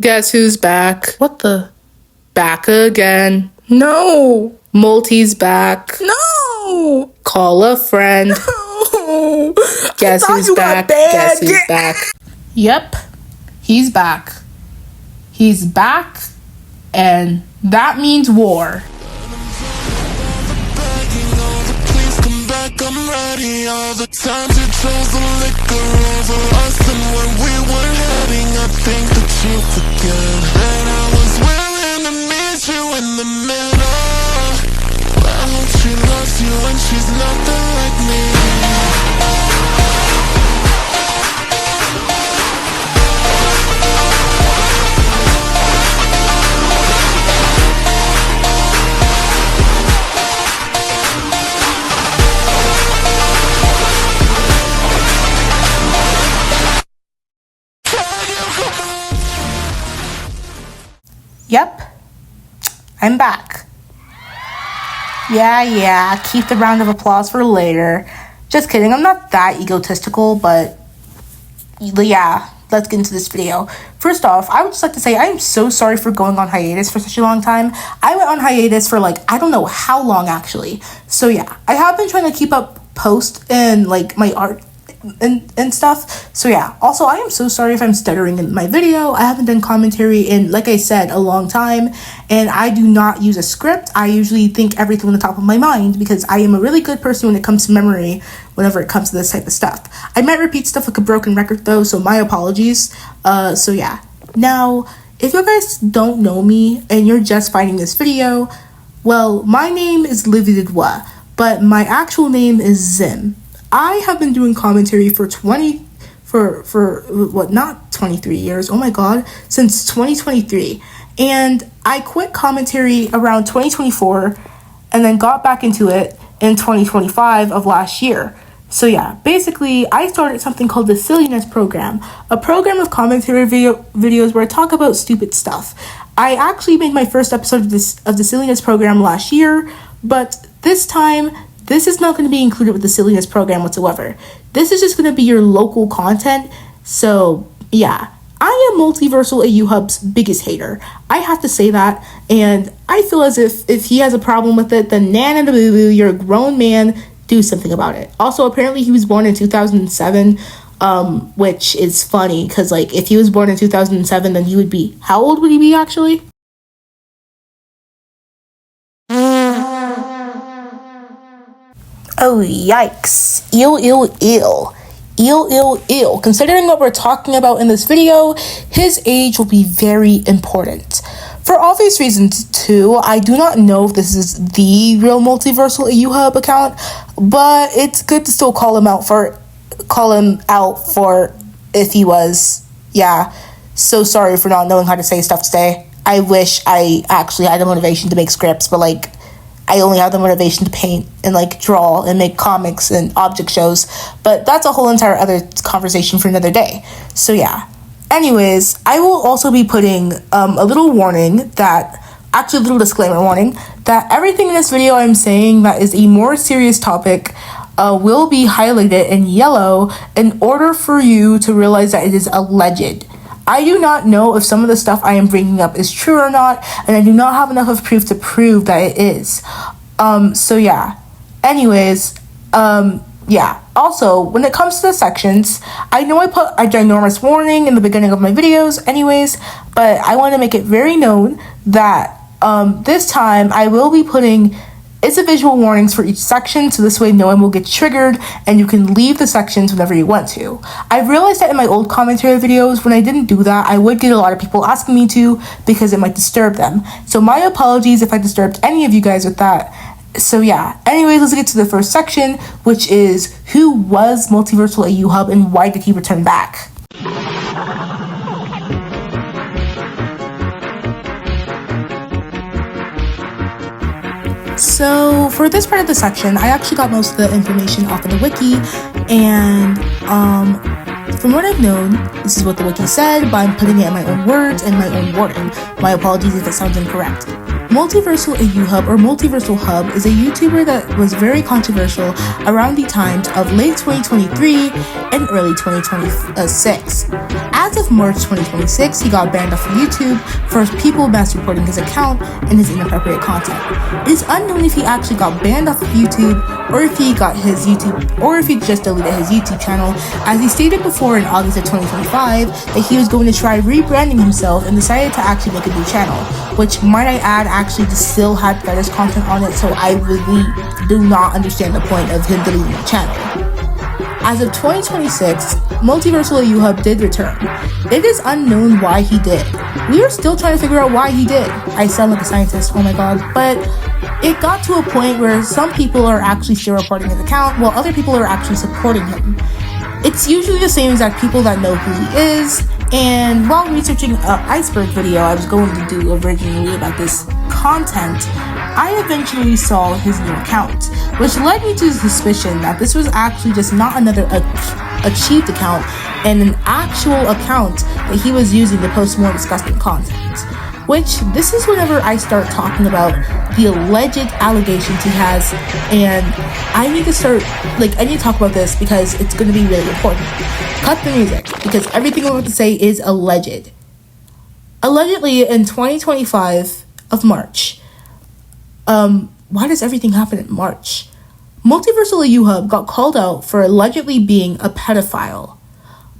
Guess who's back? What the? Back again. No! Multi's back. No! Call a friend. No! Guess who's back? Guess who's back? Yep, he's back. He's back, and that means war. I'm ready all the times you chose the liquor over us, and when we were heading, I think that you forget that I was willing to meet you in the middle. I hope she loves you and she's nothing like me. Yep, I'm back. Yeah, keep the round of applause for later. Just kidding, I'm not that egotistical, but yeah, let's get into this video. First off, I would just like to say I am so sorry for going on hiatus for such a long time. I went on hiatus for I don't know how long actually. So yeah, I have been trying to keep up post and my art and stuff. So yeah, also I am so sorry if I'm stuttering in my video. I haven't done commentary in, like I said, a long time, and I do not use a script. I usually think everything on the top of my mind because I am a really good person when it comes to memory whenever it comes to this type of stuff. I might repeat stuff like a broken record though, so my apologies. So yeah, now if you guys don't know me and you're just finding this video, well, my name is Wahh, but my actual name is Zim. I have been doing commentary for 23 years, oh my god, since 2023, and I quit commentary around 2024 and then got back into it in 2025 of last year. So yeah, basically I started something called the Silliness Program, a program of commentary videos where I talk about stupid stuff. I actually made my first episode of the Silliness Program last year, but this time this is not going to be included with the Silliness Program whatsoever. This is just going to be your local content. So yeah, I am MultiversalAuHub's biggest hater. I have to say that, and I feel as if he has a problem with it, then Nan and the Boo Boo, you're a grown man, do something about it. Also, apparently he was born in 2007, which is funny because if he was born in 2007, then he would be, how old would he be actually? Oh, yikes. Ill. Considering what we're talking about in this video, his age will be very important. For obvious reasons, too, I do not know if this is the real MultiversalAuHub account, but it's good to still call him out for if he was. Yeah, so sorry for not knowing how to say stuff today. I wish I actually had the motivation to make scripts, but I only have the motivation to paint and draw and make comics and object shows, but that's a whole entire other conversation for another day. So yeah. Anyways, I will also be putting a little disclaimer warning that everything in this video I'm saying that is a more serious topic will be highlighted in yellow in order for you to realize that it is alleged. I do not know if some of the stuff I am bringing up is true or not, and I do not have enough of proof to prove that it is. So yeah. Anyways, yeah. Also, when it comes to the sections, I know I put a ginormous warning in the beginning of my videos anyways, but I want to make it very known that this time I will be putting visual warnings for each section, so this way no one will get triggered and you can leave the sections whenever you want to. I realized that in my old commentary videos, when I didn't do that, I would get a lot of people asking me to because it might disturb them. So my apologies if I disturbed any of you guys with that. So yeah, anyways, let's get to the first section, which is who was MultiversalAuHub and why did he return back? So for this part of the section, I actually got most of the information off of the wiki, and from what I've known, this is what the wiki said, but I'm putting it in my own words and my own wording. My apologies if it sounds incorrect. MultiversalAuHub or MultiversalHub is a YouTuber that was very controversial around the times of late 2023 and early 2026. As as of March 2026, he got banned off of YouTube for people mass reporting his account and his inappropriate content. It is unknown if he actually got banned off of YouTube or if he just deleted his YouTube channel, as he stated before in August of 2025 that he was going to try rebranding himself and decided to actually make a new channel, which, might I add, actually just still had fetish content on it, so I really do not understand the point of him deleting the channel. As of 2026, MultiversalAuHub did return. It is unknown why he did. We are still trying to figure out why he did. I sound like a scientist, oh my god. But it got to a point where some people are actually still reporting his account, while other people are actually supporting him. It's usually the same exact people that know who he is, and while researching an iceberg video I was going to do originally about this content, I eventually saw his new account, which led me to the suspicion that this was actually just not another achieved account and an actual account that he was using to post more disgusting content. Which, this is whenever I start talking about the alleged allegations he has, and I need to talk about this because it's going to be really important. Cut the music, because everything I'm about to say is alleged. Allegedly, in 2025 of March, why does everything happen in March? MultiversalAuHub got called out for allegedly being a pedophile.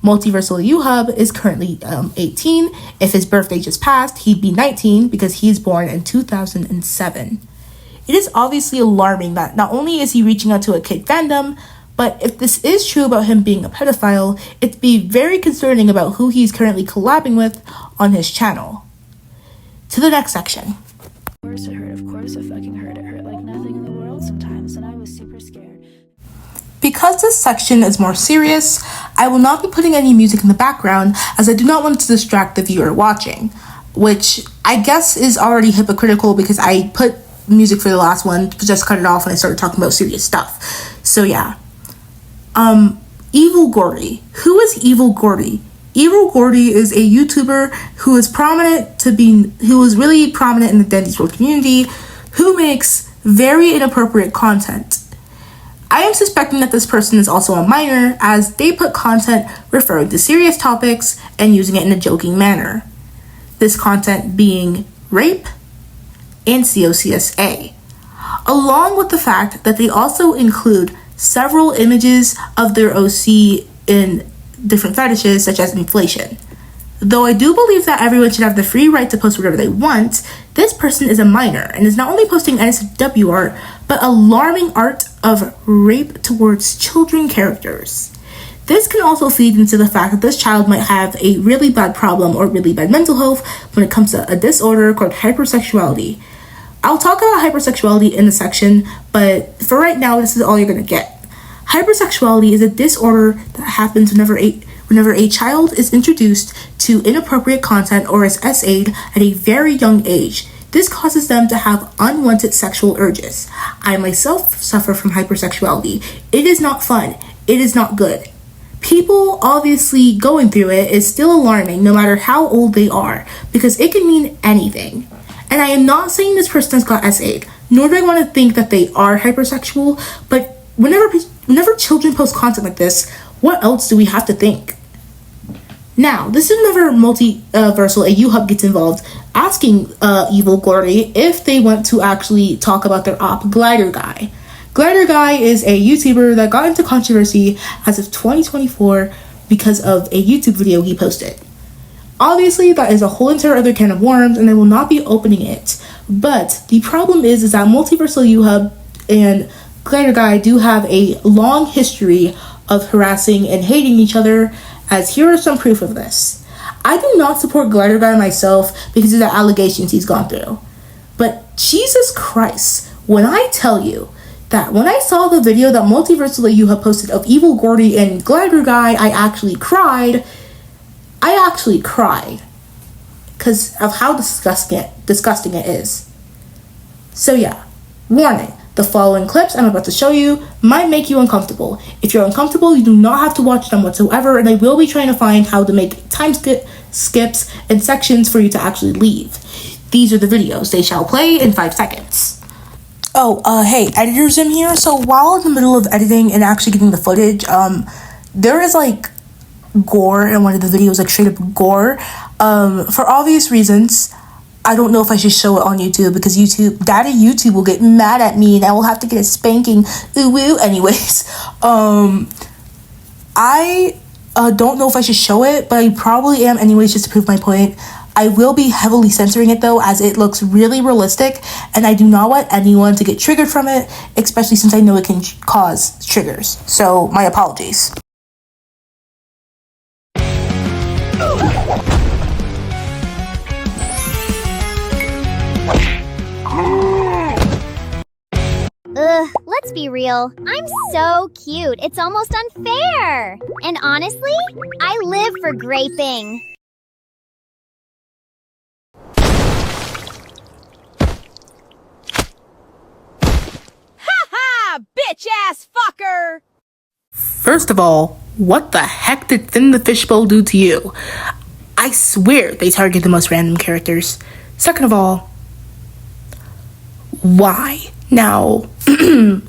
MultiversalAuHub is currently 18. If his birthday just passed, he'd be 19 because he's born in 2007. It is obviously alarming that not only is he reaching out to a kid fandom, but if this is true about him being a pedophile, it'd be very concerning about who he's currently collabing with on his channel. To the next section. Of course it hurt. Of course it fucking hurt. It hurt like nothing in the world sometimes, and I was super scared. Because this section is more serious, I will not be putting any music in the background as I do not want to distract the viewer watching, which I guess is already hypocritical because I put music for the last one to just cut it off when I started talking about serious stuff. So yeah. Evil Gordy. Who is Evil Gordy? Evil Gordy is a YouTuber who is really prominent in the Dandy's World community, who makes very inappropriate content. I am suspecting that this person is also a minor, as they put content referring to serious topics and using it in a joking manner. This content being rape and COCSA, along with the fact that they also include several images of their OC in different fetishes such as inflation. Though I do believe that everyone should have the free right to post whatever they want, this person is a minor and is not only posting NSFW art, but alarming art of rape towards children characters. This can also feed into the fact that this child might have a really bad problem or really bad mental health when it comes to a disorder called hypersexuality. I'll talk about hypersexuality in the section, but for right now, this is all you're going to get. Hypersexuality is a disorder that happens whenever a child is introduced to inappropriate content or is SA'd at a very young age. This causes them to have unwanted sexual urges. I myself suffer from hypersexuality. It is not fun. It is not good. People obviously going through it is still alarming no matter how old they are, because it can mean anything. And I am not saying this person has got SA'd, nor do I want to think that they are hypersexual, but whenever children post content like this, what else do we have to think? Now, this is whenever MultiversalAuHub gets involved, asking Evil Gordy if they want to actually talk about their op, Glider Guy. Glider Guy is a YouTuber that got into controversy as of 2024 because of a YouTube video he posted. Obviously, that is a whole entire other can of worms, and I will not be opening it. But the problem is that MultiversalAuHub and Glider Guy do have a long history of harassing and hating each other, as here are some proof of this. I do not support Glider Guy myself because of the allegations he's gone through. But Jesus Christ, when I tell you that when I saw the video that MultiversalAuHub posted of Evil Gordy and Glider Guy, I actually cried because of how disgusting it is. So yeah, warning. The following clips I'm about to show you might make you uncomfortable. If you're uncomfortable, you do not have to watch them whatsoever, and I will be trying to find how to make time skips and sections for you to actually leave. These are the videos. They shall play in 5 seconds. Hey, editors in here. So while in the middle of editing and actually getting the footage, there is gore in one of the videos, like straight up gore. For obvious reasons, I don't know if I should show it on YouTube because Daddy YouTube will get mad at me and I will have to get a spanking. Ooh woo. Anyways, I don't know if I should show it, but I probably am anyways, just to prove my point. I will be heavily censoring it though, as it looks really realistic, and I do not want anyone to get triggered from it, especially since I know it can cause triggers. So my apologies. Ugh, let's be real. I'm so cute, it's almost unfair. And honestly, I live for graping. Ha! Bitch-ass fucker! First of all, what the heck did Finn the Fishbowl do to you? I swear they target the most random characters. Second of all, why? Now,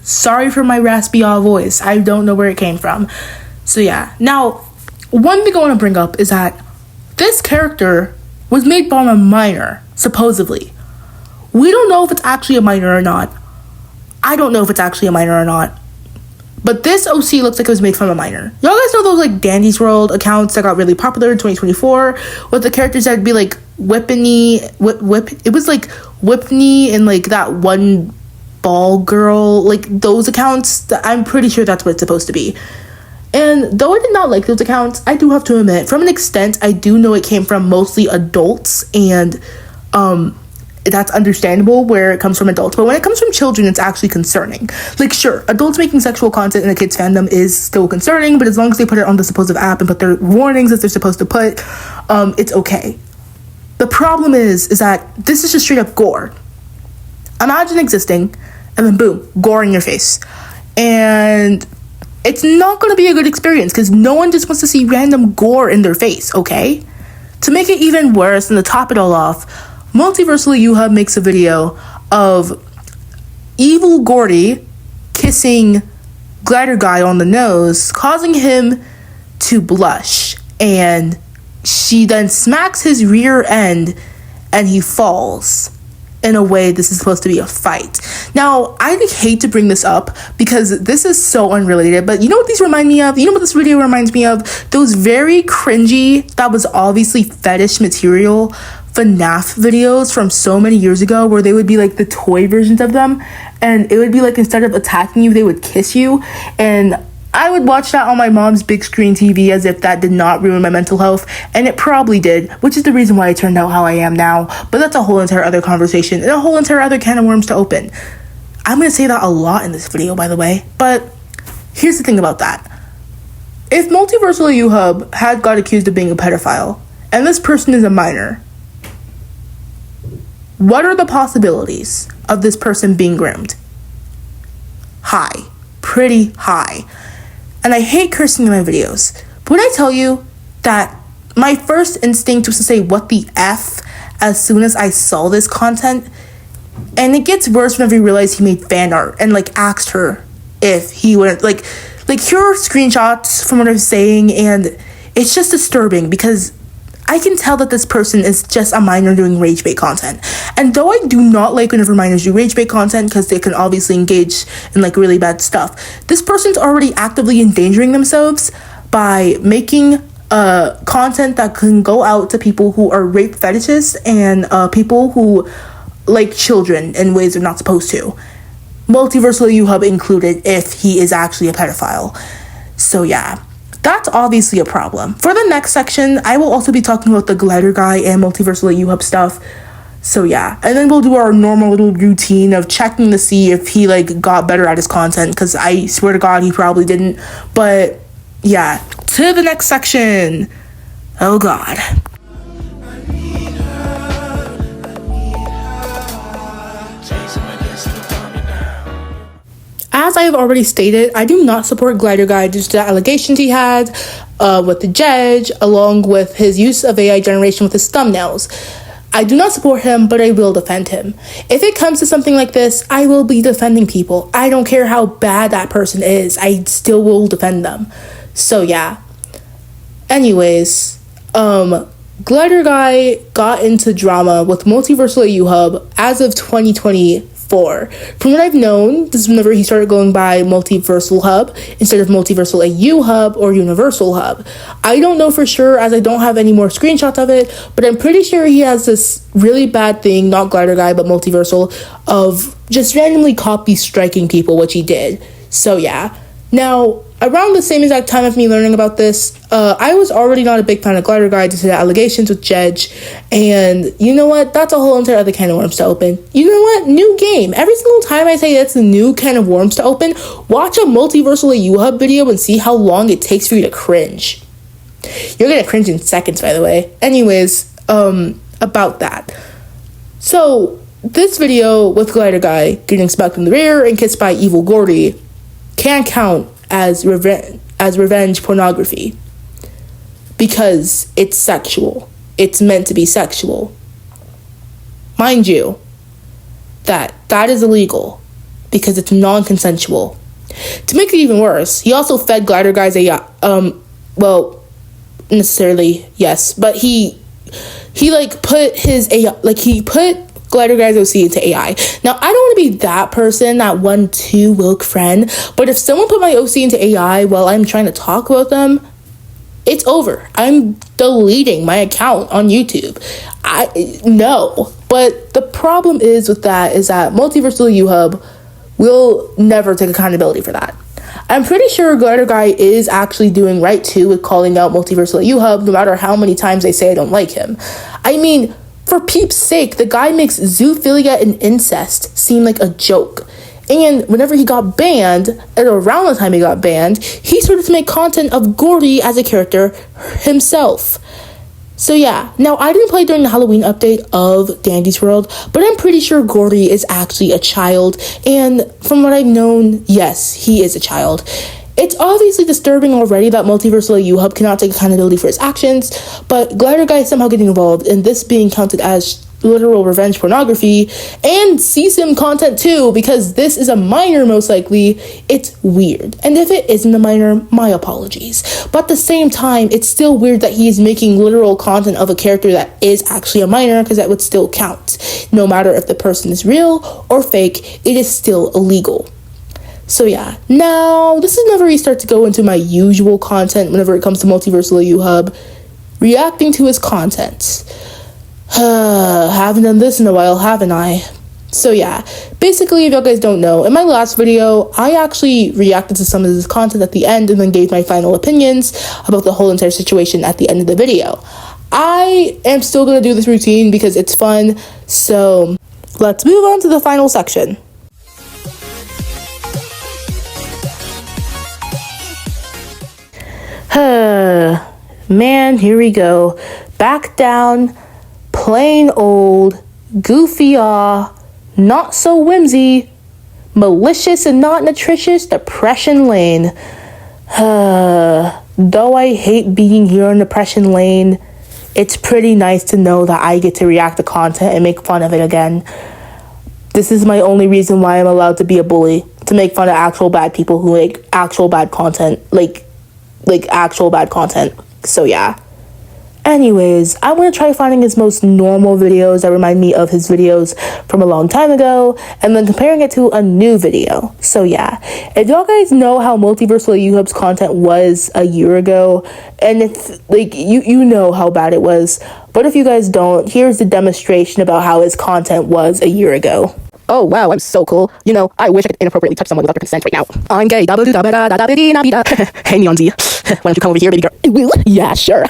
sorry for my raspy voice. I don't know where it came from. So yeah. Now, one thing I want to bring up is that this character was made by a minor, supposedly. We don't know if it's actually a minor or not. I don't know if it's actually a minor or not. But this OC looks like it was made from a minor. Y'all guys know those like Dandy's World accounts that got really popular in 2024 with the characters that'd be like it was like Whipney and like that one ball girl, like those accounts. I'm pretty sure that's what it's supposed to be. And though I did not like those accounts, I do have to admit, from an extent, I do know it came from mostly adults, and that's understandable where it comes from adults. But when it comes from children, it's actually concerning. Like, sure, adults making sexual content in a kid's fandom is still concerning, but as long as they put it on the supposed app and put their warnings that they're supposed to put, it's okay. The problem is that this is just straight up gore. Imagine existing, and then boom, gore in your face. And it's not going to be a good experience because no one just wants to see random gore in their face, okay? To make it even worse and to top it all off, MultiversalAuHub makes a video of Evil Gordy kissing Glider Guy on the nose, causing him to blush. And she then smacks his rear end and he falls. In a way, this is supposed to be a fight. Now, I hate to bring this up because this is so unrelated, but you know what these remind me of? You know what this video reminds me of? Those very cringy, that was obviously fetish material, FNAF videos from so many years ago where they would be like the toy versions of them, and it would be like instead of attacking you, they would kiss you. And I would watch that on my mom's big screen TV as if that did not ruin my mental health, and it probably did, which is the reason why I turned out how I am now. But that's a whole entire other conversation and a whole entire other can of worms to open. I'm going to say that a lot in this video, by the way, but here's the thing about that. If MultiversalAuHub had got accused of being a pedophile, and this person is a minor, what are the possibilities of this person being groomed? High. Pretty high. And I hate cursing in my videos, but when I tell you that my first instinct was to say what the F as soon as I saw this content, and it gets worse whenever you realize he made fan art and like asked her if he would like here are screenshots from what I was saying, and it's just disturbing because I can tell that this person is just a minor doing rage bait content. And though I do not like whenever minors do rage bait content because they can obviously engage in like really bad stuff, this person's already actively endangering themselves by making content that can go out to people who are rape fetishists and people who like children in ways they're not supposed to. MultiversalAuHub included if he is actually a pedophile. So yeah. That's obviously a problem. For the next section, I will also be talking about the Glider Guy and MultiversalAuHub stuff. So yeah, and then we'll do our normal little routine of checking to see if he like got better at his content, because I swear to God he probably didn't. But yeah, to the next section. Oh God. As I have already stated, I do not support Glider Guy due to the allegations he had with the judge, along with his use of AI generation with his thumbnails. I do not support him, but I will defend him. If it comes to something like this, I will be defending people. I don't care how bad that person is. I still will defend them. So yeah. Anyways, Glider Guy got into drama with MultiversalAuHub as of 2024. From what I've known, this is whenever he started going by MultiversalHub instead of MultiversalAuHub or UniversalHub. I don't know for sure, as I don't have any more screenshots of it, but I'm pretty sure he has this really bad thing, not Glider Guy, but Multiversal, of just randomly copy striking people, which he did. So yeah. Now, around the same exact time of me learning about this, I was already not a big fan of Glider Guy due to the allegations with Jedge, and you know what? That's a whole entire other can of worms to open. You know what? New game. Every single time I say that's a new can of worms to open, watch a MultiversalAuHub video and see how long it takes for you to cringe. You're gonna cringe in seconds, by the way. Anyways, about that. So, this video with Glider Guy getting smacked in the rear and kissed by Evil Gordy can count as revenge pornography because it's sexual. It's meant to be sexual. Mind you, that is illegal because it's non-consensual. To make it even worse, he also fed Glider Guy's well, necessarily yes, but he put Glider Guy's OC into AI. Now, I don't want to be that person, that 1-2 woke friend, but if someone put my OC into AI while I'm trying to talk about them, it's over. I'm deleting my account on YouTube. No. But the problem is with that is that MultiversalAuHub will never take accountability for that. I'm pretty sure Glider Guy is actually doing right too with calling out MultiversalAuHub no matter how many times they say I don't like him. I mean, for peeps' sake, the guy makes zoophilia and incest seem like a joke. And whenever he got banned, and around the time he got banned, he started to make content of Gordy as a character himself. So yeah, now I didn't play during the Halloween update of Dandy's World, but I'm pretty sure Gordy is actually a child. And from what I've known, yes, he is a child. It's obviously disturbing already that MultiversalAuHub cannot take accountability for his actions, but Glider Guy is somehow getting involved in this being counted as literal revenge pornography and CSIM content too, because this is a minor most likely. It's weird. And if it isn't a minor, my apologies. But at the same time, it's still weird that he's making literal content of a character that is actually a minor, because that would still count. No matter if the person is real or fake, it is still illegal. So yeah, now this is whenever we start to go into my usual content whenever it comes to MultiversalAuHub, reacting to his content. Haven't done this in a while, haven't I? So yeah, basically, if you guys don't know, in my last video, I actually reacted to some of this content at the end and then gave my final opinions about the whole entire situation at the end of the video. I am still going to do this routine because it's fun, so let's move on to the final section. Man, here we go. Back down, plain old, goofy not so whimsy, malicious and not nutritious depression lane. Though I hate being here in depression lane, it's pretty nice to know that I get to react to content and make fun of it again. This is my only reason why I'm allowed to be a bully, to make fun of actual bad people who make actual bad content, like actual bad content. So yeah. Anyways, I'm going to try finding his most normal videos that remind me of his videos from a long time ago, and then comparing it to a new video. So yeah, if y'all guys know how MultiversalAuHub's content was a year ago, and it's like, you know how bad it was, but if you guys don't, here's the demonstration about how his content was a year ago. Oh wow, I'm so cool. You know, I wish I could inappropriately touch someone without their consent right now. I'm gay. Hey Neonzy, why don't you come over here, baby girl? Yeah, sure.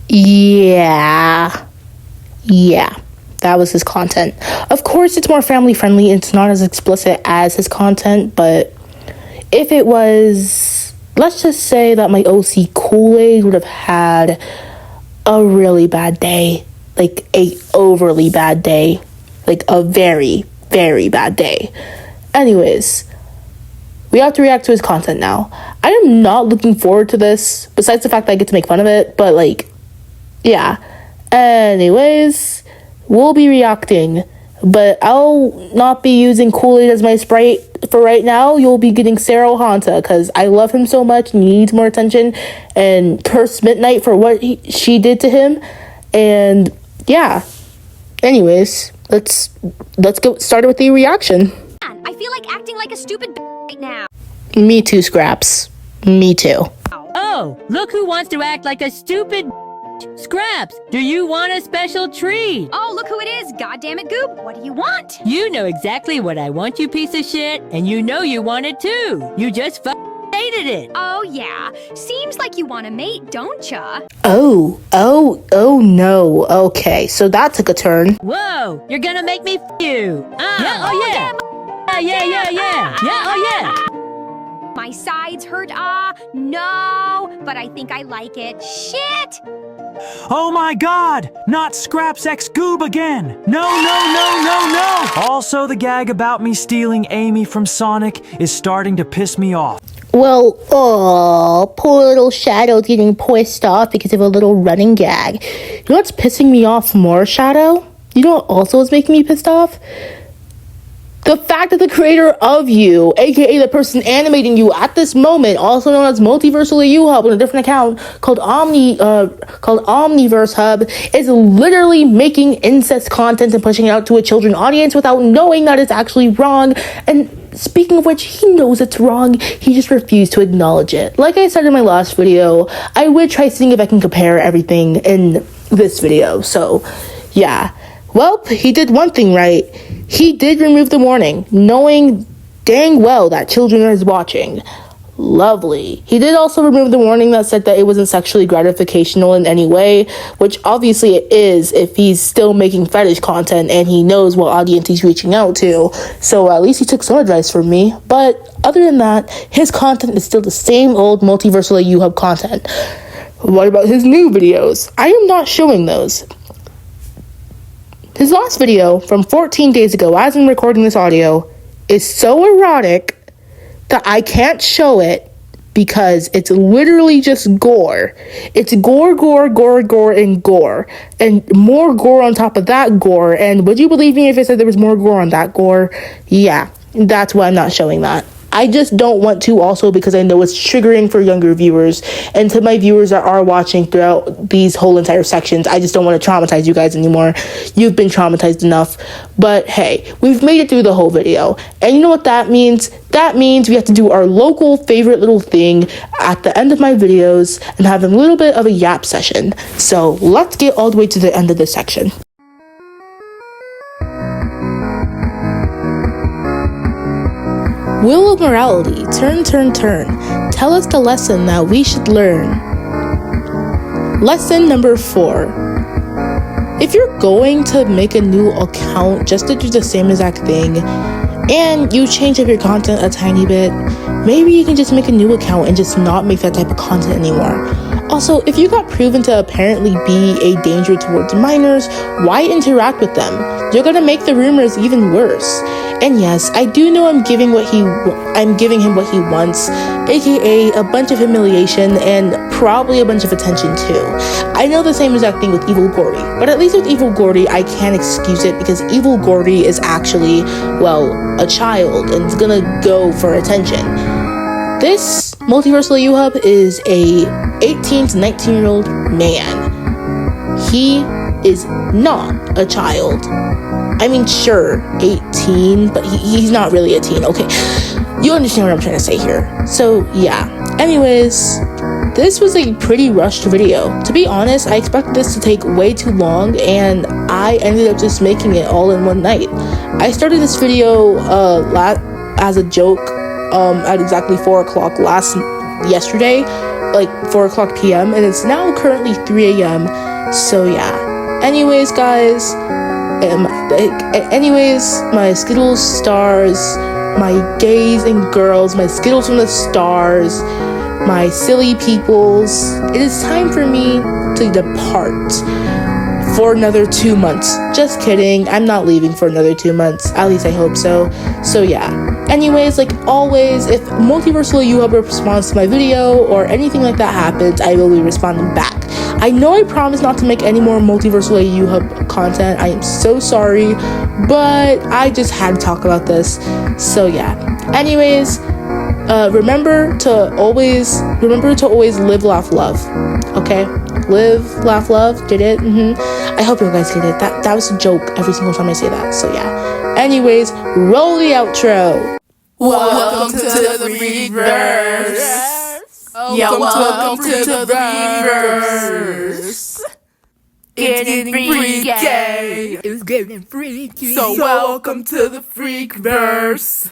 Yeah, that was his content. Of course, it's more family friendly. It's not as explicit as his content, but if it was, let's just say that my OC Kool-Aid would have had a really bad day, like a overly bad day, like a very, very bad day. Anyways, we have to react to his content now. I am not looking forward to this, besides the fact that I get to make fun of it, but like, yeah. Anyways, we'll be reacting But I'll not be using Kool-Aid as my sprite for right now. You'll be getting Sarah Hanta because I love him so much and he needs more attention. And curse Midnight for what she did to him. And yeah. Anyways, let's get started with the reaction. I feel like acting like a stupid right now. Me too, Scraps. Me too. Oh, look who wants to act like a stupid Scraps. Do you want a special treat? Oh, look who it is. God damn it, Goob. What do you want? You know exactly what I want, you piece of shit, and you know you want it too. You just hated it. Oh, yeah. Seems like you want a mate, don't ya? Oh no. Okay, so that took a turn. Whoa, you're gonna make me you. Yeah, oh yeah. Yeah, oh yeah. My sides hurt, no, but I think I like it. Shit! Oh my god! Not Scraps X Goob again! No! Also, the gag about me stealing Amy from Sonic is starting to piss me off. Well, poor little Shadow's getting pissed off because of a little running gag. You know what's pissing me off more, Shadow? You know what also is making me pissed off? The fact that the creator of you, aka the person animating you at this moment, also known as MultiversalAuHub on a different account called OmniverseHub, is literally making incest content and pushing it out to a children audience without knowing that it's actually wrong. And speaking of which, he knows it's wrong. He just refused to acknowledge it. Like I said in my last video, I would try seeing if I can compare everything in this video. So, yeah. Well, he did one thing right. He did remove the warning, knowing dang well that children is watching. Lovely. He did also remove the warning that said that it wasn't sexually gratificational in any way, which obviously it is if he's still making fetish content and he knows what audience he's reaching out to. So at least he took some advice from me. But other than that, his content is still the same old MultiversalAuHub content. What about his new videos? I am not showing those. His last video from 14 days ago, as I'm recording this audio, is so erotic that I can't show it because it's literally just gore. It's gore, and gore. And more gore on top of that gore. And would you believe me if I said there was more gore on that gore? Yeah, that's why I'm not showing that. I just don't want to, also because I know it's triggering for younger viewers, and to my viewers that are watching throughout these whole entire sections, I just don't want to traumatize you guys anymore. You've been traumatized enough. But hey, we've made it through the whole video, and you know what that means? That means we have to do our local favorite little thing at the end of my videos and have a little bit of a yap session. So let's get all the way to the end of this section. Wheel of Morality, turn. Tell us the lesson that we should learn. Lesson number 4. If you're going to make a new account just to do the same exact thing, and you change up your content a tiny bit, maybe you can just make a new account and just not make that type of content anymore. Also, if you got proven to apparently be a danger towards minors, why interact with them? You're gonna make the rumors even worse. And yes, I do know I'm giving him what he wants, aka a bunch of humiliation and probably a bunch of attention too. I know the same exact thing with Evil Gordy, but at least with Evil Gordy, I can't excuse it because Evil Gordy is actually, well, a child and is gonna go for attention. This MultiversalAuHub is a 18 to 19-year-old man. He is not a child. I mean, sure, 18, but he's not really a teen, okay? You understand what I'm trying to say here. So, yeah. Anyways, this was a pretty rushed video. To be honest, I expected this to take way too long, and I ended up just making it all in one night. I started this video as a joke at exactly 4 o'clock yesterday, like 4 o'clock p.m., and it's now currently 3 a.m., so yeah. Anyways, guys, my Skittles stars, my gays and girls, my Skittles from the stars, my silly peoples, it is time for me to depart for another 2 months. Just kidding, I'm not leaving for another 2 months, at least I hope so. So yeah. Anyways, like always, if MultiversalAuHub responds to my video or anything like that happens, I will be responding back. I know I promised not to make any more MultiversalAuHub content. I am so sorry, but I just had to talk about this. So yeah. Anyways, remember to always live, laugh, love. Okay? Live, laugh, love. Get it? I hope you guys get it. That was a joke every single time I say that. So yeah. Anyways, roll the outro. Welcome to the reverse. Welcome to the reverse. Getting freaky. It's getting freaky. So welcome to the freak verse.